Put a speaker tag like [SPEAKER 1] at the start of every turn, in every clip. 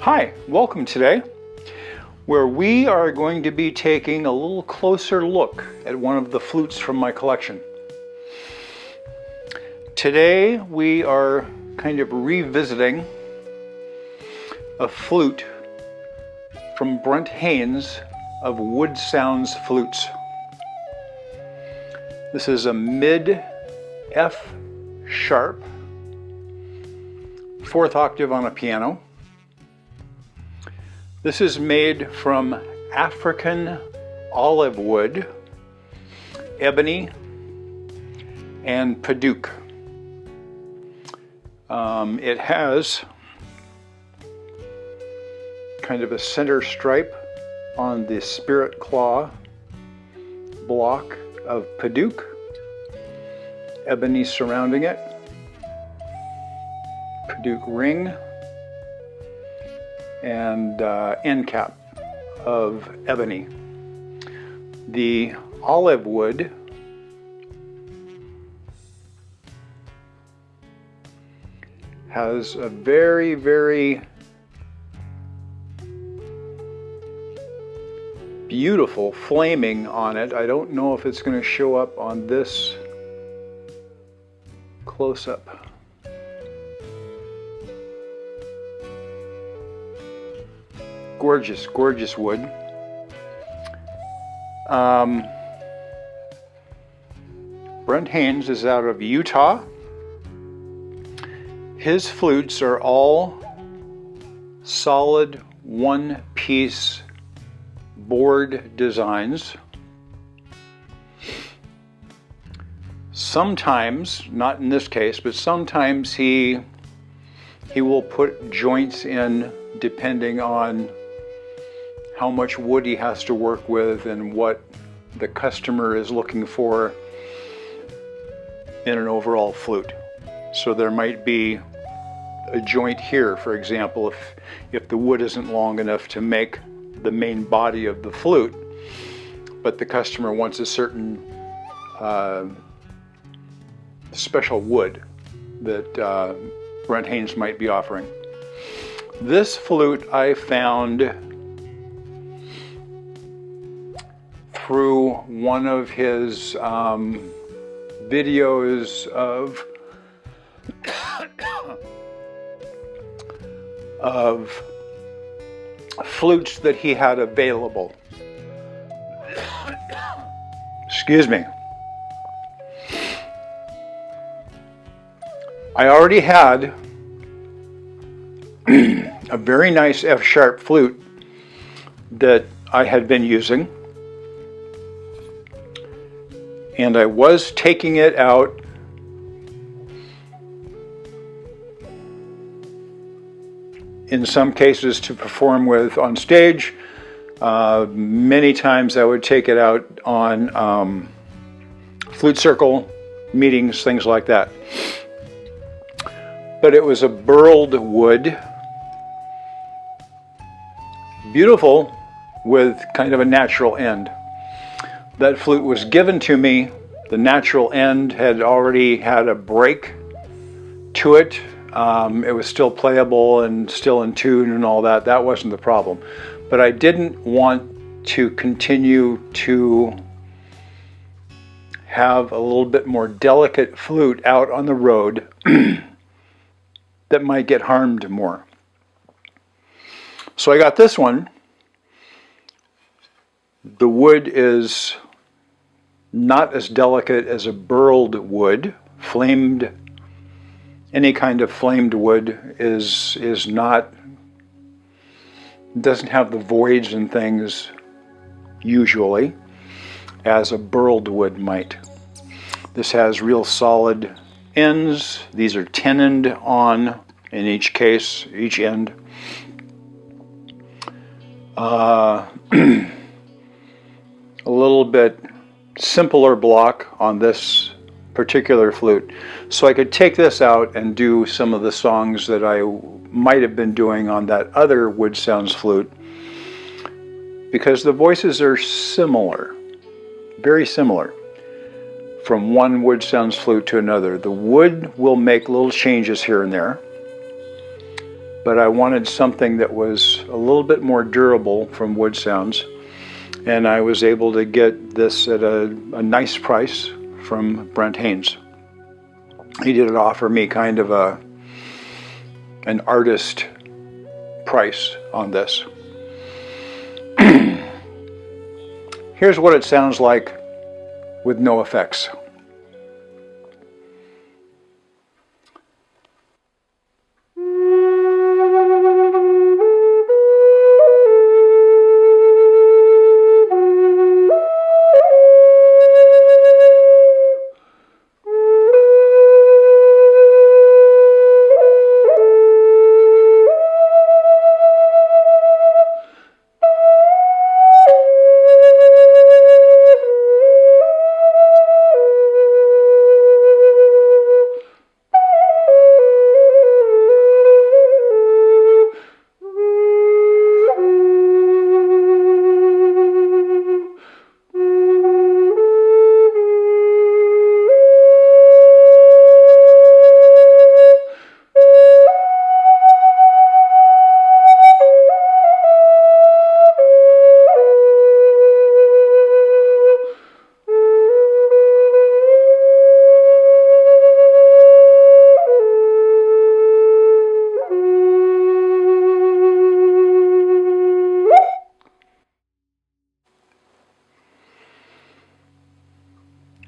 [SPEAKER 1] Hi, welcome today, where we are going to be taking a little closer look at one of the flutes from my collection. Today we are kind of revisiting a flute from Brent Haynes of Woodsounds Flutes. This is a mid F sharp, 4th octave on a piano. This is made from African olive wood, ebony, and Padauk. It has kind of a center stripe on the Sprit Claw block of Padauk, ebony surrounding it, Padauk ring, and end cap of ebony. The olive wood has a very, very beautiful flaming on it. I don't know if it's going to show up on this close-up. Gorgeous, gorgeous wood. Brent Haynes is out of Utah. His flutes are all solid one-piece board designs. Sometimes, not in this case, but sometimes he will put joints in depending on how much wood he has to work with and what the customer is looking for in an overall flute. So there might be a joint here, for example, if the wood isn't long enough to make the main body of the flute, but the customer wants a certain special wood that Brent Haynes might be offering. This flute I found through one of his videos of flutes that he had available. Excuse me. I already had a very nice F sharp flute that I had been using, and I was taking it out in some cases to perform with on stage. Many times I would take it out on flute circle meetings, things like that. But it was a burled wood, beautiful with kind of a natural end. That flute was given to me. The natural end had already had a break to it. It was still playable and still in tune and all that. That wasn't the problem. But I didn't want to continue to have a little bit more delicate flute out on the road that might get harmed more. So I got this one. The wood is not as delicate as a burled wood. Flamed, any kind of flamed wood is not, doesn't have the voids and things usually as a burled wood might. This has real solid ends. These are tenoned on in each case, each end. A little bit simpler block on this particular flute. So I could take this out and do some of the songs that I might have been doing on that other Woodsounds flute, because the voices are similar, very similar from one Woodsounds flute to another. The wood will make little changes here and there, but I wanted something that was a little bit more durable from Woodsounds, and I was able to get this at a nice price from Brent Haynes. He did offer me kind of an artist price on this. Here's what it sounds like with no effects.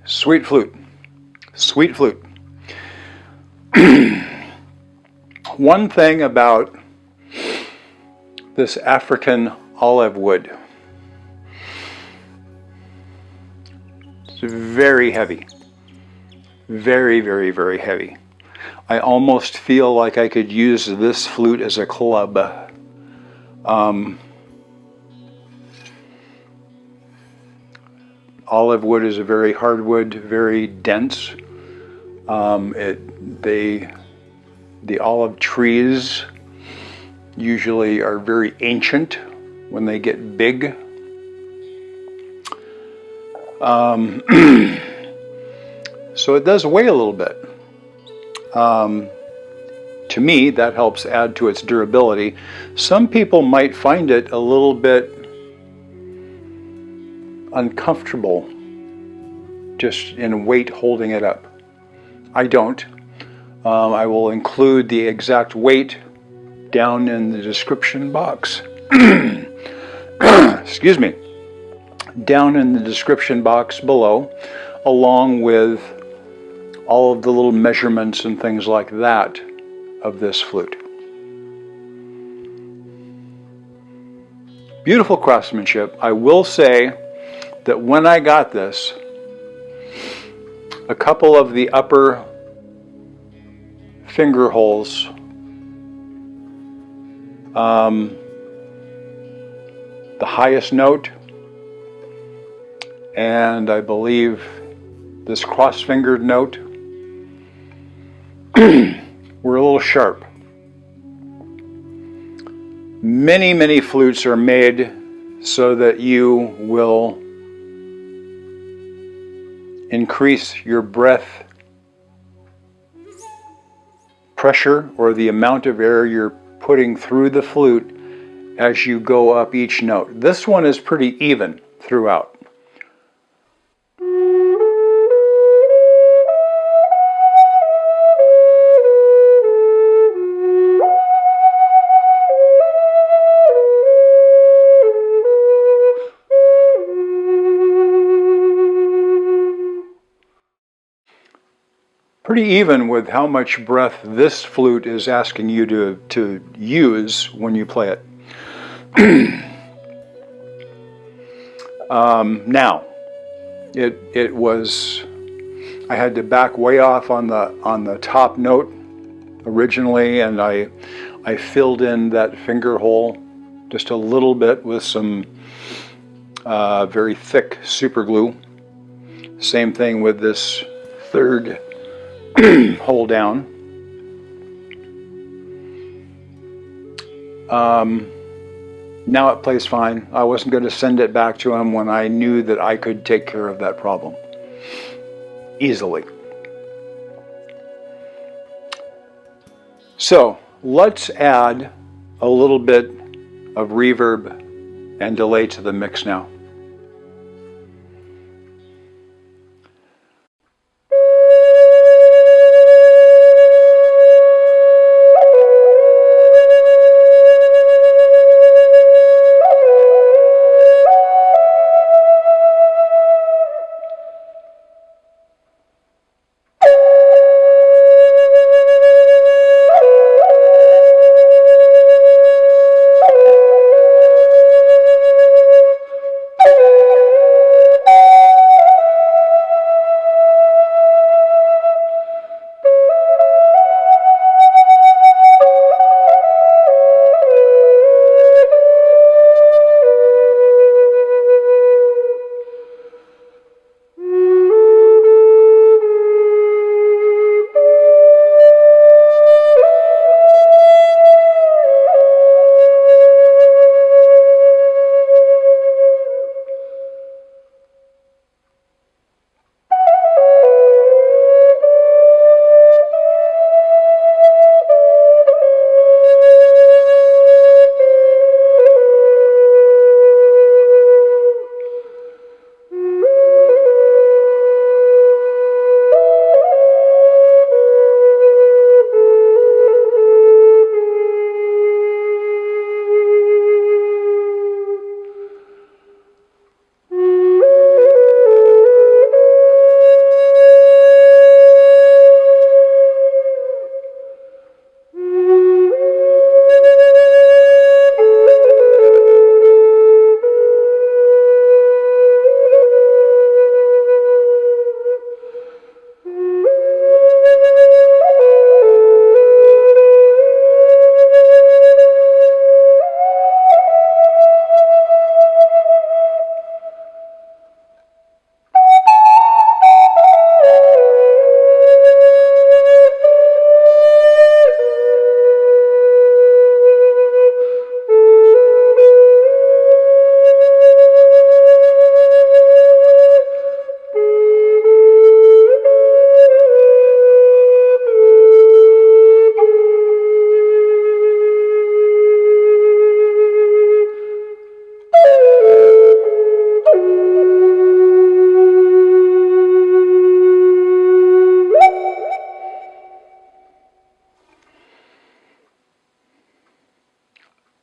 [SPEAKER 1] Sweet flute. Sweet flute. One thing about this African olive wood, it's very heavy. Very, very, very heavy. I almost feel like I could use this flute as a club. Olive wood is a very hard wood, very dense. The olive trees usually are very ancient when they get big. So it does weigh a little bit. To me, that helps add to its durability. Some people might find it a little bit uncomfortable just in weight holding it up. I don't. I will include the exact weight down in the description box. Excuse me. Down in the description box below, along with all of the little measurements and things like that of this flute. Beautiful craftsmanship. I will say that when I got this, a couple of the upper finger holes the highest note, and I believe this cross-fingered note were a little sharp. Many, many flutes are made so that you will increase your breath pressure, or the amount of air you're putting through the flute as you go up each note. This one is pretty even throughout. Pretty even with how much breath this flute is asking you to use when you play it. Now, it was, I had to back way off on the top note originally, and I filled in that finger hole just a little bit with some very thick super glue. Same thing with this third hole down. Now it plays fine. I wasn't going to send it back to him when I knew that I could take care of that problem easily. So Let's add a little bit of reverb and delay to the mix now.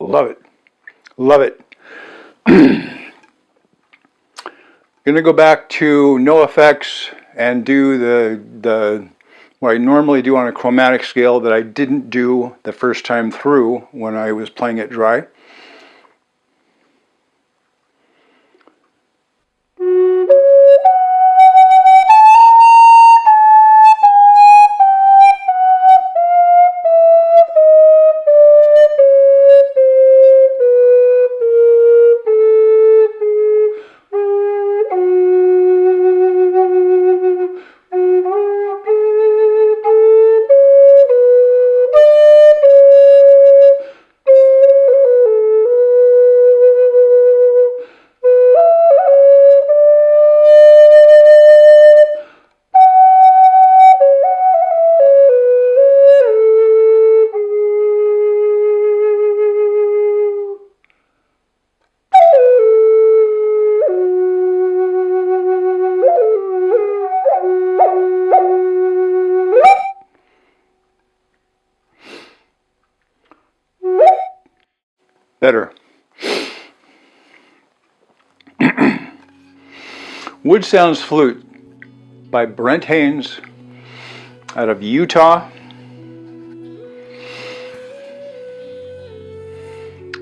[SPEAKER 1] Love it. Love it. Going to go back to no effects and do the what I normally do on a chromatic scale that I didn't do the first time through when I was playing it dry. Better. Woodsounds Flute by Brent Haynes out of Utah.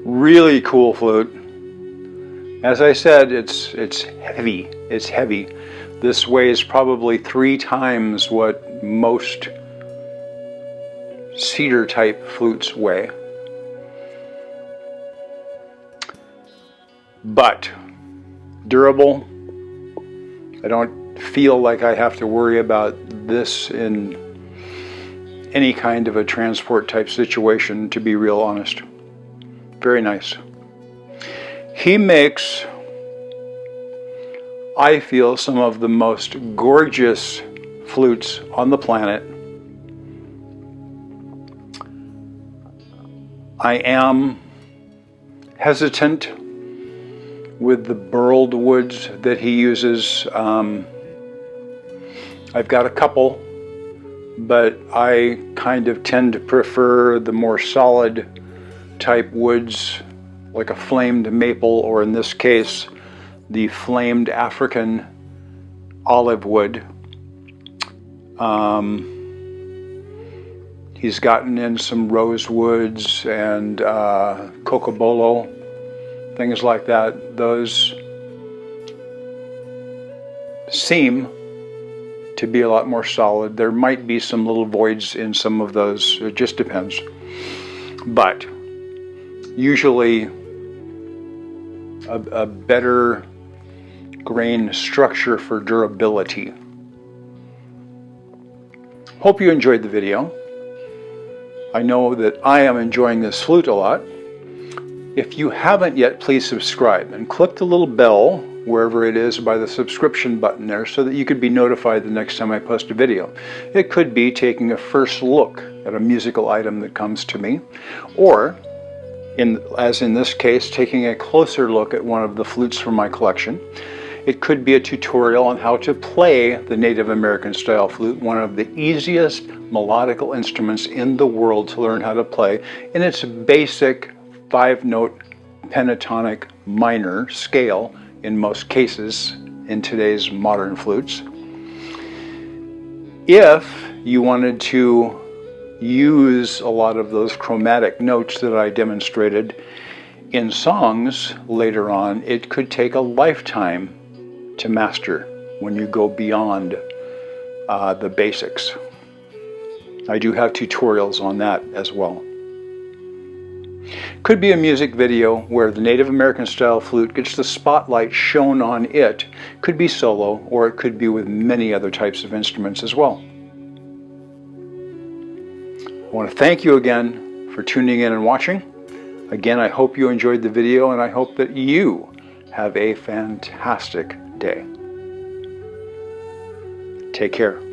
[SPEAKER 1] Really cool flute. As I said, it's heavy. It's heavy. This weighs probably 3 times what most cedar type flutes weigh. But durable. I don't feel like I have to worry about this in any kind of a transport type situation, to be real honest. Very nice. He makes, I feel, some of the most gorgeous flutes on the planet. I am hesitant with the burled woods that he uses. I've got a couple, but I kind of tend to prefer the more solid type woods, like a flamed maple, or in this case, the flamed African olive wood. He's gotten in some rosewoods and cocobolo, things like that. Those seem to be a lot more solid. There might be some little voids in some of those. It just depends. But usually a better grain structure for durability. Hope you enjoyed the video. I know that I am enjoying this flute a lot. If you haven't yet, please subscribe and click the little bell wherever it is by the subscription button there so that you could be notified the next time I post a video. It could be taking a first look at a musical item that comes to me, or as in this case, taking a closer look at one of the flutes from my collection. It could be a tutorial on how to play the Native American style flute, one of the easiest melodical instruments in the world to learn how to play in its basic 5-note pentatonic minor scale in most cases in today's modern flutes. If you wanted to use a lot of those chromatic notes that I demonstrated in songs later on, it could take a lifetime to master when you go beyond the basics. I do have tutorials on that as well. Could be a music video where the Native American style flute gets the spotlight shown on it. Could be solo, or it could be with many other types of instruments as well. I want to thank you again for tuning in and watching. Again, I hope you enjoyed the video, and I hope that you have a fantastic day. Take care.